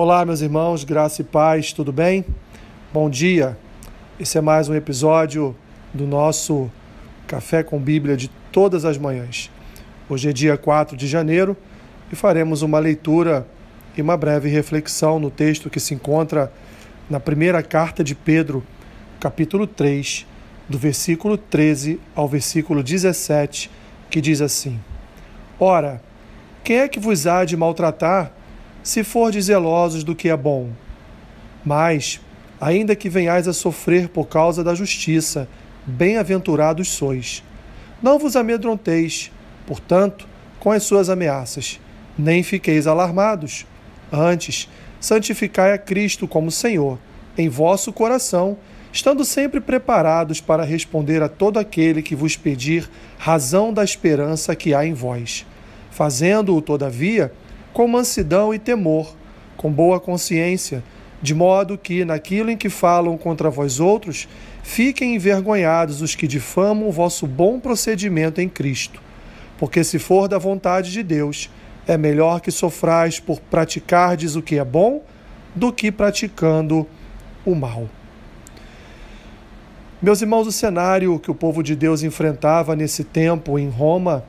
Olá, meus irmãos, graça e paz, tudo bem? Bom dia. Esse é mais um episódio do nosso Café com Bíblia de todas as manhãs. Hoje é dia 4 de janeiro e faremos uma leitura e uma breve reflexão no texto que se encontra na primeira carta de Pedro, capítulo 3, do versículo 13 ao versículo 17, que diz assim: Ora, quem é que vos há de maltratar, se fordes zelosos do que é bom? Mas, ainda que venhais a sofrer por causa da justiça, bem-aventurados sois. Não vos amedronteis, portanto, com as suas ameaças, nem fiqueis alarmados. Antes, santificai a Cristo como Senhor, em vosso coração, estando sempre preparados para responder a todo aquele que vos pedir razão da esperança que há em vós, fazendo-o, todavia, com mansidão e temor, com boa consciência, de modo que, naquilo em que falam contra vós outros, fiquem envergonhados os que difamam o vosso bom procedimento em Cristo. Porque se for da vontade de Deus, é melhor que sofrais por praticardes o que é bom, do que praticando o mal. Meus irmãos, o cenário que o povo de Deus enfrentava nesse tempo em Roma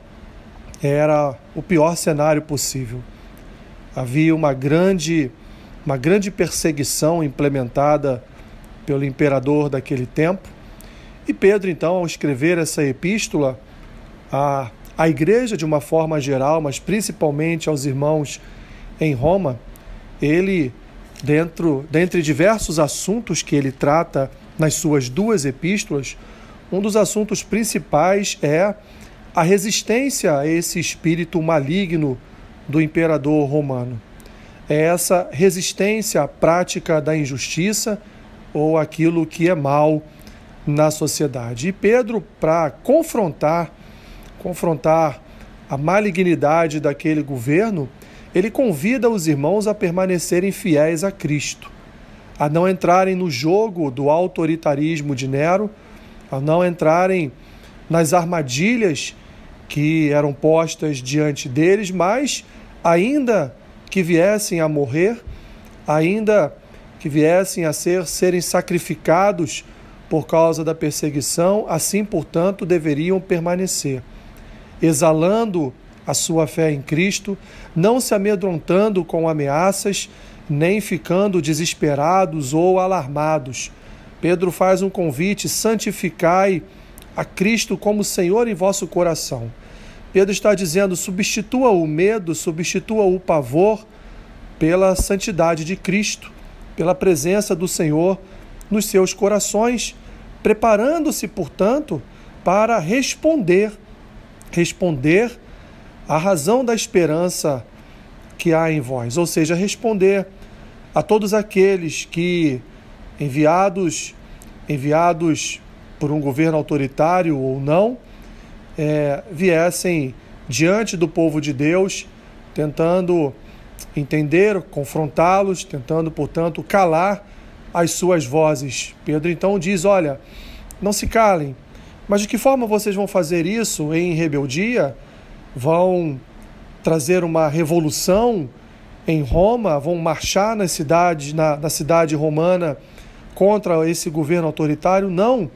era o pior cenário possível. Havia uma grande perseguição implementada pelo imperador daquele tempo. E Pedro, então, ao escrever essa epístola à igreja de uma forma geral, mas principalmente aos irmãos em Roma, ele, dentre diversos assuntos que ele trata nas suas duas epístolas, um dos assuntos principais é a resistência a esse espírito maligno do imperador romano. É essa resistência à prática da injustiça ou aquilo que é mal na sociedade. E Pedro, para confrontar a malignidade daquele governo, ele convida os irmãos a permanecerem fiéis a Cristo, a não entrarem no jogo do autoritarismo de Nero, a não entrarem nas armadilhas que eram postas diante deles, mas ainda que viessem a morrer, ainda que viessem a serem sacrificados por causa da perseguição, assim, portanto, deveriam permanecer, exalando a sua fé em Cristo, não se amedrontando com ameaças, nem ficando desesperados ou alarmados. Pedro faz um convite: santificai a Cristo como Senhor em vosso coração. Pedro está dizendo: substitua o medo, substitua o pavor pela santidade de Cristo, pela presença do Senhor nos seus corações, preparando-se, portanto, para responder à razão da esperança que há em vós, ou seja, responder a todos aqueles que, enviados por um governo autoritário ou não, viessem diante do povo de Deus, tentando entender, confrontá-los, tentando, portanto, calar as suas vozes. Pedro então diz: olha, não se calem, mas de que forma vocês vão fazer isso? Em rebeldia? Vão trazer uma revolução em Roma? Vão marchar na cidade romana contra esse governo autoritário? Não.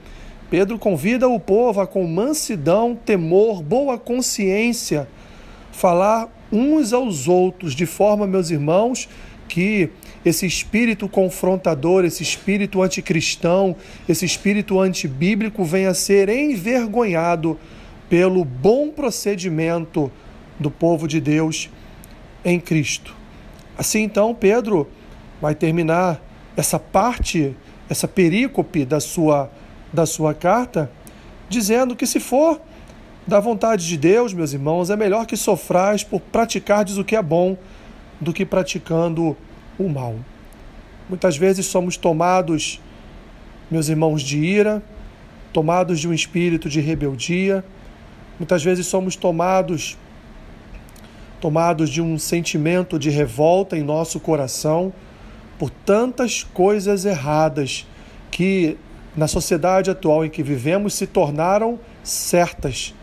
Pedro convida o povo a, com mansidão, temor, boa consciência, falar uns aos outros, de forma, meus irmãos, que esse espírito confrontador, esse espírito anticristão, esse espírito antibíblico venha a ser envergonhado pelo bom procedimento do povo de Deus em Cristo. Assim, então, Pedro vai terminar essa parte, essa perícope da sua carta, dizendo que, se for da vontade de Deus, meus irmãos, é melhor que sofrais por praticardes o que é bom do que praticando o mal. Muitas vezes somos tomados, meus irmãos, de ira, tomados de um espírito de rebeldia. Muitas vezes somos tomados de um sentimento de revolta em nosso coração por tantas coisas erradas que na sociedade atual em que vivemos se tornaram certas.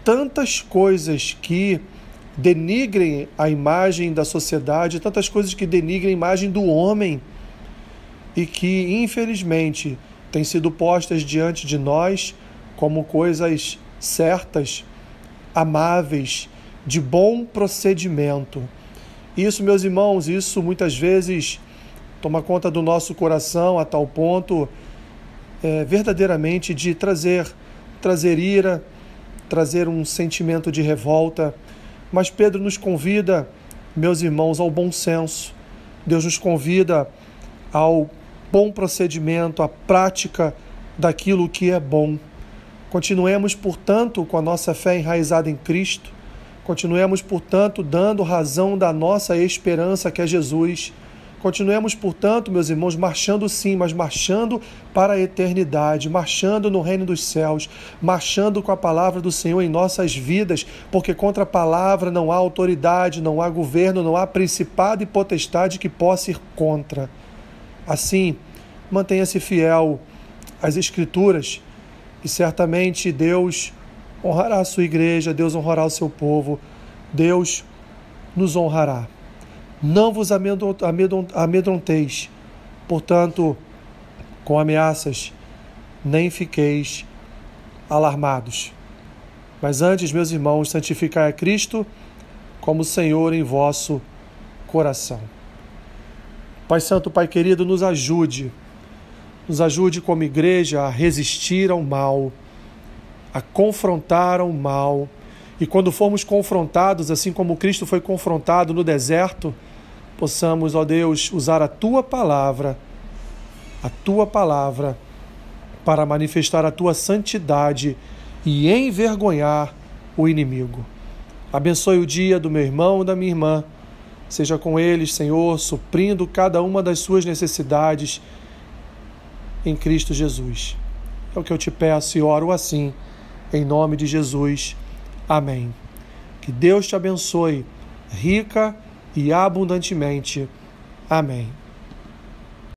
Tantas coisas que denigrem a imagem da sociedade, tantas coisas que denigrem a imagem do homem e que, infelizmente, têm sido postas diante de nós como coisas certas, amáveis, de bom procedimento. Isso, meus irmãos, isso muitas vezes toma conta do nosso coração a tal ponto verdadeiramente de trazer ira, trazer um sentimento de revolta. Mas Pedro nos convida, meus irmãos, ao bom senso. Deus nos convida ao bom procedimento, à prática daquilo que é bom. Continuemos, portanto, com a nossa fé enraizada em Cristo. Continuemos, portanto, dando razão da nossa esperança, que é Jesus. Continuemos, portanto, meus irmãos, marchando sim, mas marchando para a eternidade, marchando no reino dos céus, marchando com a palavra do Senhor em nossas vidas, porque contra a palavra não há autoridade, não há governo, não há principado e potestade que possa ir contra. Assim, mantenha-se fiel às Escrituras e certamente Deus honrará a sua igreja, Deus honrará o seu povo, Deus nos honrará. Não vos amedronteis, portanto, com ameaças, nem fiqueis alarmados. Mas antes, meus irmãos, santificai a Cristo como Senhor em vosso coração. Pai Santo, Pai querido, nos ajude como igreja a resistir ao mal, a confrontar ao mal. E quando formos confrontados, assim como Cristo foi confrontado no deserto, possamos, ó Deus, usar a Tua palavra para manifestar a Tua santidade e envergonhar o inimigo. Abençoe o dia do meu irmão e da minha irmã. Seja com eles, Senhor, suprindo cada uma das suas necessidades em Cristo Jesus. É o que eu te peço e oro assim, em nome de Jesus. Amém. Que Deus te abençoe rica e abundantemente. Amém.